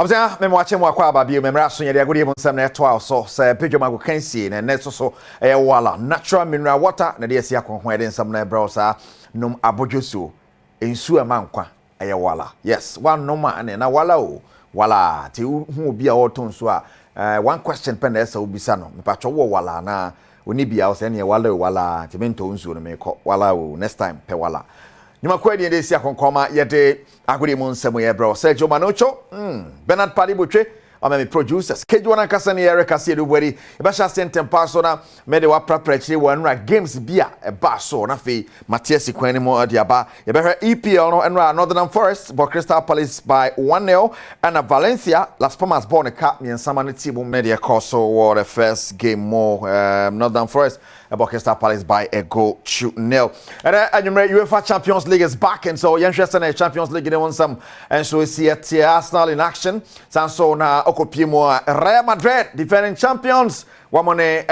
Abza me watching wa kwa ba bi me mra so ye de agodi nsam na eto so say pedwo mago kansie na ne so wala natural mineral water na de esi akonho de nsam na ebra sa nom abodwoso ensu amankwa wala yes one normal na wala o wala ti hu obi a oton so a one question pen na esa obisa no me patcho wo wala na oni bia o se ne wala ti mento nsu no me ko wala o next time pe wala Nyuma kwa di esi akonkoma yede agudi mu nsemu ye bro Sergio Manocho Bernard Padibutwe me producers keju na kasa ne Eric Asie do bweri e ba sha sentem paso na me de wa prepare wanra games bia e ba so na fe Matthias Kwani mo de aba e be EPL no enra Northern Forest but Crystal Palace by 1-0 and Valencia Las Palmas born a cap in sama ne team media course war the first game more Northern Forest about Crystal Palace by a goal to 0. And UEFA Champions League is back, and so interested in Champions League they want some, and so we see it Arsenal in action. So na okopimo Real Madrid defending champions. Wamone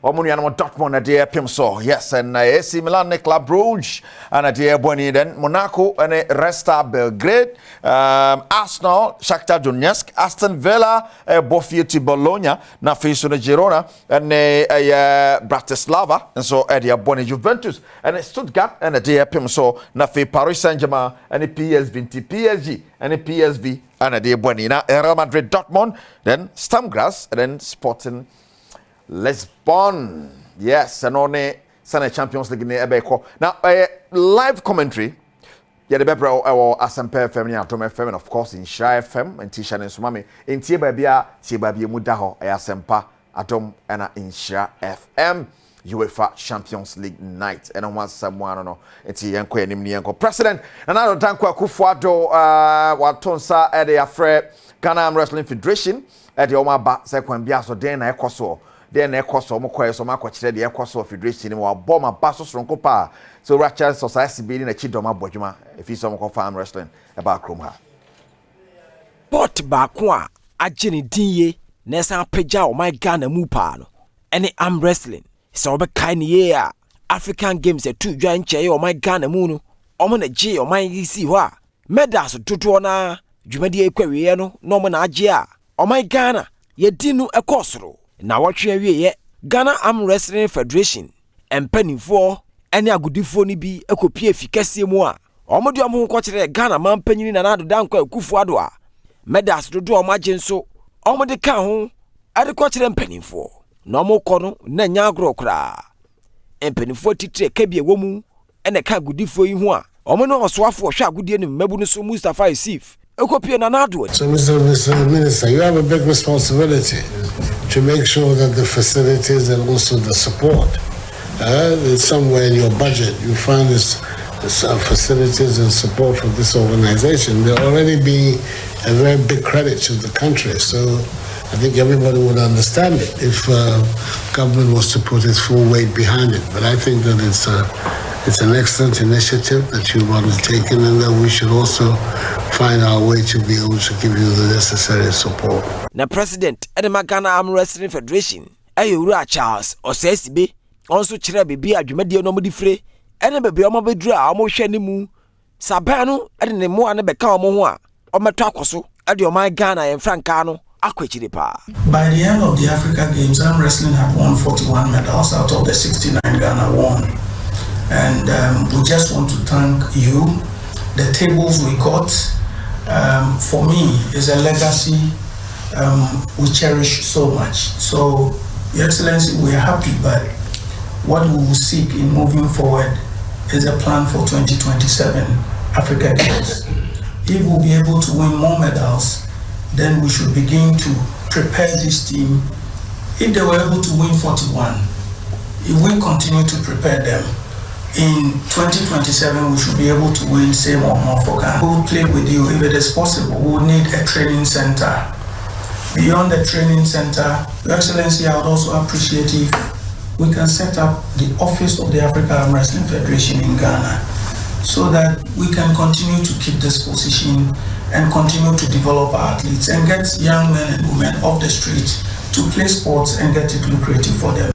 Wamuni Dortmund dear Pimso. Yes, and AC Milan Club Brugge and dear Boni then Monaco and Resta Belgrade, Arsenal, Shakhtar Donetsk, Aston Villa, Bofiuti Bologna, na Fisuna Girona and Bratislava and so dear Boni Juventus and Stuttgart and dear Pimso na Paris Saint-Germain and PSG and PSV and dear Boni na Real Madrid Dortmund then Stamgras and then Sporting Lisbon. Yes, and only Sana Champions League in Ebeko. Now, live commentary. Yeah, the Bebra or Asampe FM, Atom FM, and of course in Shire FM and Tisha and Sumami. In Tibabia, Mudaho, Asampa, Adom, and in Shire FM. UEFA Champions League night. And I want someone, I don't know, it's Yanko and Nimnianko. President, and I don't thank Kufuado, Watonsa, at the Afre Ghana Wrestling Federation, at the Omaba, Sekwan Biaso, Dana Ekoso. Then ekoso mo kwae so makwachire de ekoso federation ni wa boma baso sonko pa so Rachel society be na chidoma bodwuma efi so mo farm wrestling e ba krom ha port ba ko a agene dinye na san pagya o my Ghana mu pa no ene am wrestling so be kai ne ye a African Games e tu dwan che o my Ghana mu no o mo na je o my si ho a medals dodo na dwumadi ekwawie no no mo na age a o my Ghana ye dinu ekosoro na watwe wiye Ghana Arm Wrestling Federation empanifo ene agudifo ni bi ekopie fikase mu a omode omo ko kire Ghana man panyini na nado danko akufu ado a medals dodo omage nso omode ka ho ade ko kire empanifo na omo ko no na nya agro kra empanifo titire kabie womu ene ka agudifo yi ho a omo no osoafo hwa agudie ni mabu no so Mustafa Yusuf ekopie na nado. So Mr. Minister, you have a big responsibility to make sure that the facilities and also the support, somewhere in your budget, you find this facilities and support for this organization. They're already being a very big credit to the country. So I think everybody would understand it if government was to put its full weight behind it. But I think that it's an excellent initiative that you've undertaken, and that we should also find our way to be able to give you the necessary support. Na President Edema Ghana Arm Wrestling Federation, Ayura Charles, Osesibe, also chere bibi adwumade no modi fire, ene bebe omo bedru a omo hwe ne mu. Sabano ede ne mo ane beka omo ho a, ometo akoso, ede oman Ghana en franka no akwechire pa. By the end of the Africa Games, Arm Wrestling had won 41 medals out of the 69 Ghana won. And we just want to thank you. The tables we got, for me, is a legacy we cherish so much. So, Your Excellency, we are happy, but what we will seek in moving forward is a plan for 2027 Africa Games. If we'll be able to win more medals, then we should begin to prepare this team. If they were able to win 41, if we continue to prepare them, in 2027 we should be able to win same or more for Ghana. We will play with you if it is possible. We will need a training center. Beyond the training center, Your Excellency, I would also appreciate if we can set up the office of the Africa Arm Wrestling Federation in Ghana, so that we can continue to keep this position and continue to develop our athletes and get young men and women off the street to play sports and get it lucrative for them.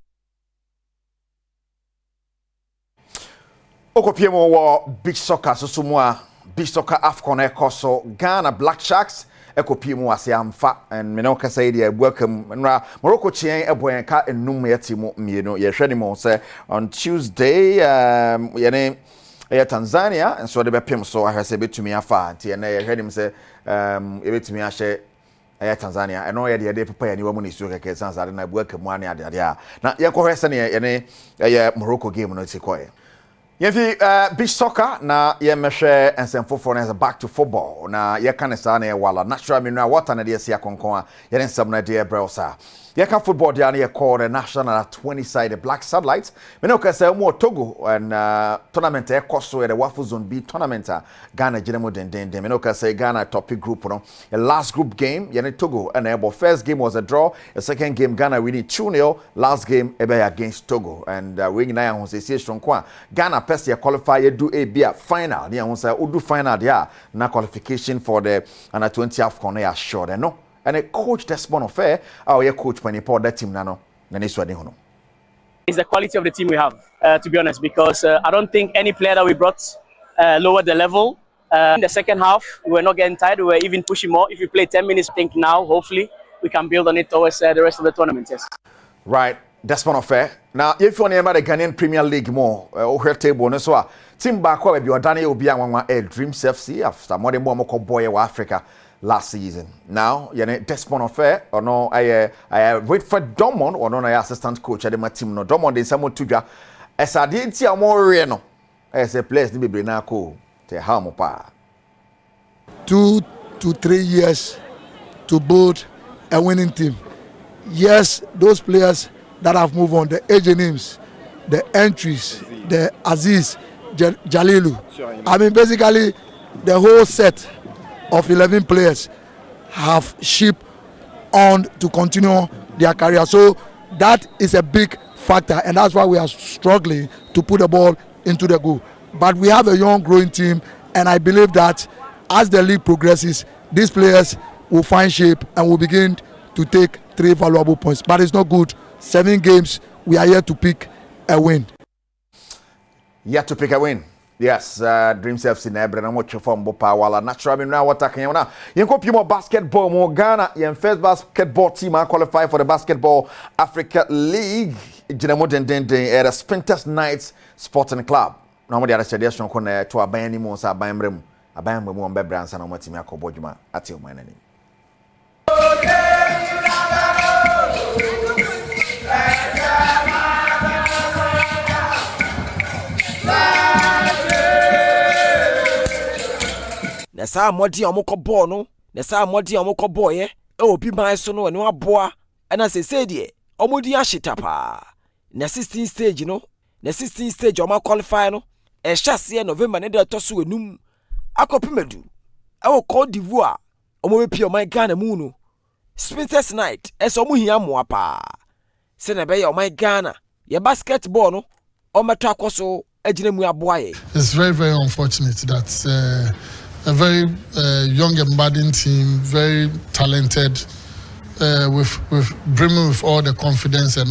Okopiemo wa beach soccer so sumwa beach soccer AFCON ekoso Ghana Black Sharks ekopi mu ase amfa and me no kasa ide welcome nra Morocco chien eboen ka enum yetimo mienu ye hwede mo say on Tuesday yene Tanzania and so de bepem so ahwese betumi afa nti na ye hwede mo say ebetumi ahye Tanzania eno ye de pepa ni wamu ni so keke sansa na welcome ane ade a na ye ko hwese ne yene Morocco game no tikoye Yefi beach soccer na ye mehwe ensemfofo na back to football na ye kan sa na ye wala natural mineral water na de sia konkon a ye nsam na de brelsa ye ka football dia na ye call the national 20-sided black satellites me no ka say mo Togo and tournament e koso the Waffle Zone B tournament Ghana jinemo den me no ka say Ghana top group no the last group game ye Togo and the first game was a draw the second game Ghana winning 2-0 last game ebe against Togo and we nyina ho say strong kwa Ghana Persia qualify you do a be a final near one say do final there na qualification for the under 20 AFCON ya sure no and a coach Desmond Affair our your coach when he pour that team nano na nesu ade hono. It's the quality of the team we have to be honest because I don't think any player that we brought lowered the level in the second half we were not getting tired, we were even pushing more. If we play 10 minutes I think now hopefully we can build on it towards the rest of the tournament. Yes, right. Desmond Affair. Now, if you want to the Ghanaian Premier League more, over table, no so team back up, you are Danny Obi and Dreams FC after more than one boy of Africa last season. Now, you know Desmond Affair or no, I wait for Domon or no, assistant coach at the team. No, Domon is someone to as I did see a more reno as a place to be now cool to Hamopa. 2 to 3 years to build a winning team. Yes, those players that have moved on, the age names, the entries, the Aziz, Jalilu. I mean, basically, the whole set of 11 players have shipped on to continue their career. So that is a big factor, and that's why we are struggling to put the ball into the goal. But we have a young, growing team, and I believe that as the league progresses, these players will find shape and will begin to take 3 valuable points. But it's not good. 7 games, we are here to pick a win. Yet to pick a win. Yes, Dreams FC na ebre na mo chefom bo pa wala natural mineral water kan na. Yen ko pimo basketball mo Ghana yen first basketball team qualify for the Basketball Africa League. Jinemo den at the Sprinters Knights Sporting Club. Na mo dia suggestion ko na to aban ni mo sa aban mrem. Aban mrem mo bebra ansa na mo timi akobo djuma ati o man nani. Na saa modi amukọ ball no na saa modi amukọ ball ye e obi ban so no ne aboa na se de omodi ahita pa na 16 stage no na 16 stage oma qualify no e hyase November ne de to so enum akopimedu e wo Cote d'Ivoire omo be pie oman Ghana mu no Sprinters Night e so mo hia mo pa se na be ye oman Ghana ye basketball no o meto akoso agina mu aboa ye. It's very, very unfortunate that a very young and budding team, very talented, with brimming with all the confidence and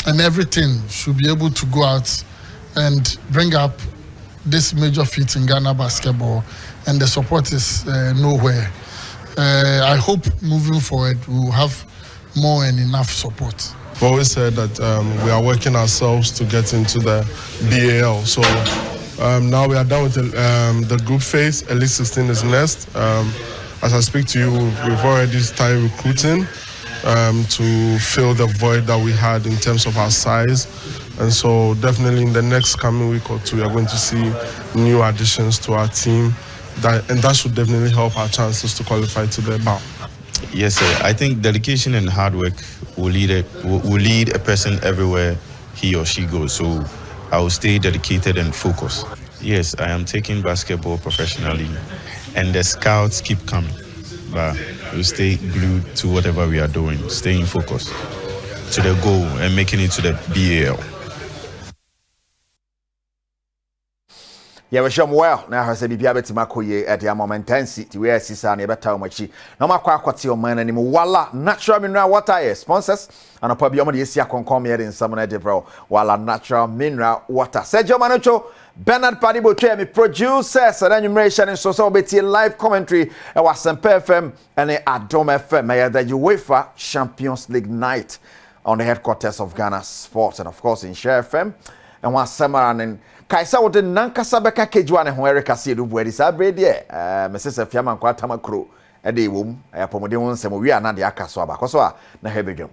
and everything, should be able to go out and bring up this major feat in Ghana basketball, and the support is nowhere. I hope moving forward we will have more and enough support. We always said that we are working ourselves to get into the BAL. So now we are done with the group phase. Elite 16 is next. As I speak to you, we've already started recruiting to fill the void that we had in terms of our size. And so definitely in the next coming week or two, we are going to see new additions to our team. And that should definitely help our chances to qualify to the BAL. Yes, sir. I think dedication and hard work will lead a person everywhere he or she goes. So I will stay dedicated and focused. Yes, I am taking basketball professionally, and the scouts keep coming. But we'll stay glued to whatever we are doing, staying focused to the goal and making it to the BAL. Yeah, we show well. Now has a bibia betima koye at the momentancy to where sisa ne beta omachi. No makwa akwati o man animo wala natural mineral water sponsors and opa biom de sia konkom here in some de bro wala natural mineral water. Sergio Manocho Bernard Padibo me producers and enumeration so beti live commentary e was FM and Adom FM the UEFA Champions League night on the headquarters of Ghana Sports and of course in Share FM and one summer and Kaisa wote nankasa beka kejuane ho Erica Siedu buedi sa brede Mrs. Fiaman kwa tamakro ede wom pomode won semo wi ana de aka so aba koso a na hebedwom